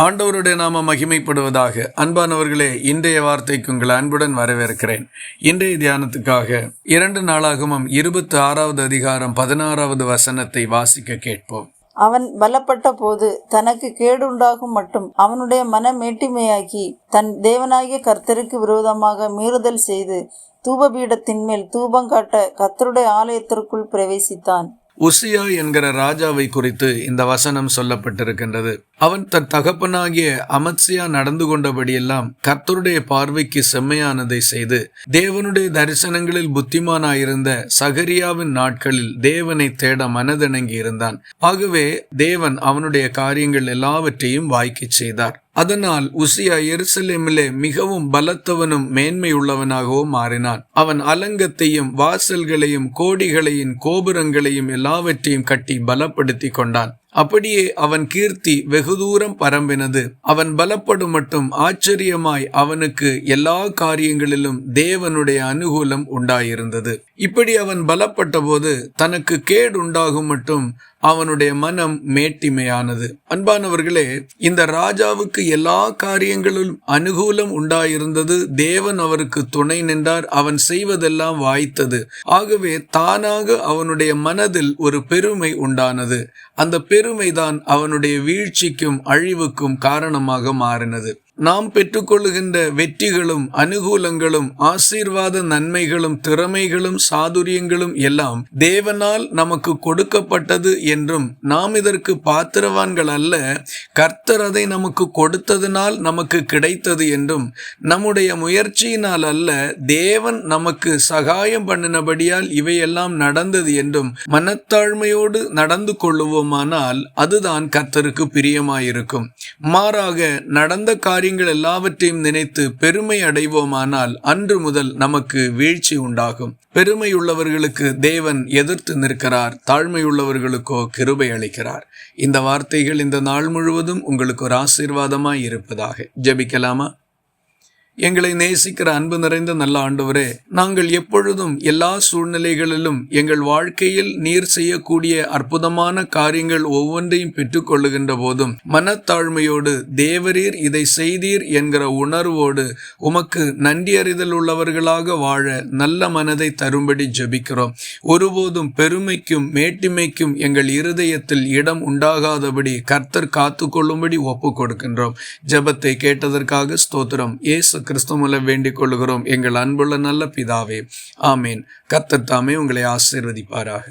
ஆண்டவருடைய நாம மகிமைப்படுவதாக. அன்பானவர்களே, இன்றைய வார்த்தைக்கு உங்கள் அன்புடன் வரவேற்கிறேன். இன்றைய தியானத்துக்காக 2 நாளாகமம் 26வது அதிகாரம் 16வது வசனத்தை வாசிக்க கேட்போம். அவன் பலப்பட்ட போது தனக்கு கேடுண்டாகும் மட்டும் அவனுடைய மன மேட்டிமையாக்கி தன் தேவனாகிய கர்த்தருக்கு விரோதமாக மீறுதல் செய்து தூபபீடத்தின் மேல் தூபங்காட்ட கர்த்தருடைய ஆலயத்திற்குள் பிரவேசித்தான். உசியா என்கிற ராஜாவை குறித்து இந்த வசனம் சொல்லப்பட்டிருக்கின்றது. அவன் தன் தகப்பனாகிய அமத்சியா நடந்து கொண்டபடியெல்லாம் கர்த்தருடைய பார்வைக்கு செம்மையானதை செய்து தேவனுடைய தரிசனங்களில் புத்திமானாயிருந்த சகரியாவின் நாட்களில் தேவனை தேட மனதிணங்கி இருந்தான். ஆகவே தேவன் அவனுடைய காரியங்கள் எல்லாவற்றையும் வாய்க்கச் செய்தார். அதனால் உசியா எருசலேமிலே மிகவும் பலத்தவனும் மேன்மையுள்ளவனாகவும் மாறினான். அவன் அலங்கத்தையும் வாசல்களையும் கோடிகளையும் கோபுரங்களையும் எல்லாவற்றையும் கட்டி பலப்படுத்தி கொண்டான். அப்படியே அவன் கீர்த்தி வெகு தூரம் பரம்பினது. அவன் பலப்படும் மட்டும் ஆச்சரியமாய் அவனுக்கு எல்லா காரியங்களிலும் தேவனுடைய அனுகூலம் உண்டாயிருந்தது. இப்படி அவன் பலப்பட்ட போது தனக்கு கேடு உண்டாகும் மட்டும் அவனுடைய மனம் மேட்டிமையானது. அன்பானவர்களே, இந்த ராஜாவுக்கு எல்லா காரியங்களிலும் அனுகூலம் உண்டாயிருந்தது. தேவன் அவருக்கு துணை நின்றார். அவன் செய்வதெல்லாம் வாய்த்தது. ஆகவே தானாக அவனுடைய மனதில் ஒரு பெருமை உண்டானது. அந்த பெருமைதான் அவனுடைய வீழ்ச்சிக்கும் அழிவுக்கும் காரணமாக மாறினது. நாம் பெற்றுக்கொள்ளுகின்ற வெற்றிகளும் அனுகூலங்களும் ஆசீர்வாத நன்மைகளும் திறமைகளும் சாதுரியங்களும் எல்லாம் தேவனால் நமக்கு கொடுக்கப்பட்டது என்றும் நாம் இதற்கு பாத்திரவான்கள் அல்ல, கர்த்தர் அதை நமக்கு கொடுத்ததினால் நமக்கு கிடைத்தது என்றும், நம்முடைய முயற்சியினால் அல்ல, தேவன் நமக்கு சகாயம் பண்ணினபடியால் இவையெல்லாம் நடந்தது என்றும் மனத்தாழ்மையோடு நடந்து கொள்ளுவோமானால் அதுதான் கர்த்தருக்கு பிரியமாயிருக்கும். மாறாக நடந்த காரியங்கள் எல்லாவற்றையும் நினைத்து பெருமை அடைவோமானால் அன்று முதல் நமக்கு வீழ்ச்சி உண்டாகும். பெருமையுள்ளவர்களுக்கு தேவன் எதிர்த்து நிற்கிறார், தாழ்மையுள்ளவர்களுக்கோ கிருபை அளிக்கிறார். இந்த வார்த்தைகள் இந்த நாள் முழுவதும் உங்களுக்கு ஒரு ஆசீர்வாதமாய் இருப்பதாக. ஜெபிக்கலாமா? எங்களை நேசிக்கிற அன்பு நிறைந்த நல்ல ஆண்டவரே, நாங்கள் எப்பொழுதும் எல்லா சூழ்நிலைகளிலும் எங்கள் வாழ்க்கையில் நீர் செய்யக்கூடிய அற்புதமான காரியங்கள் ஒவ்வொன்றையும் பெற்றுக்கொள்ளுகின்ற போதும் மனத்தாழ்மையோடு தேவரீர் இதை செய்தீர் என்கிற உணர்வோடு உமக்கு நன்றியறிதல் உள்ளவர்களாக வாழ நல்ல மனதை தரும்படி ஜெபிக்கிறோம். ஒருபோதும் பெருமைக்கும் மேட்டிமைக்கும் எங்கள் இருதயத்தில் இடம் உண்டாகாதபடி கர்த்தர் காத்து கொள்ளும்படி ஒப்பு கொடுக்கின்றோம். ஜெபத்தை கேட்டதற்காக ஸ்தோத்திரம். இயேசு கிறிஸ்து மூலம் வேண்டிக் கொள்கிறோம் எங்கள் அன்புள்ள நல்ல பிதாவே, ஆமேன். கர்த்தர் தாமே உங்களை ஆசீர்வதிப்பாராக.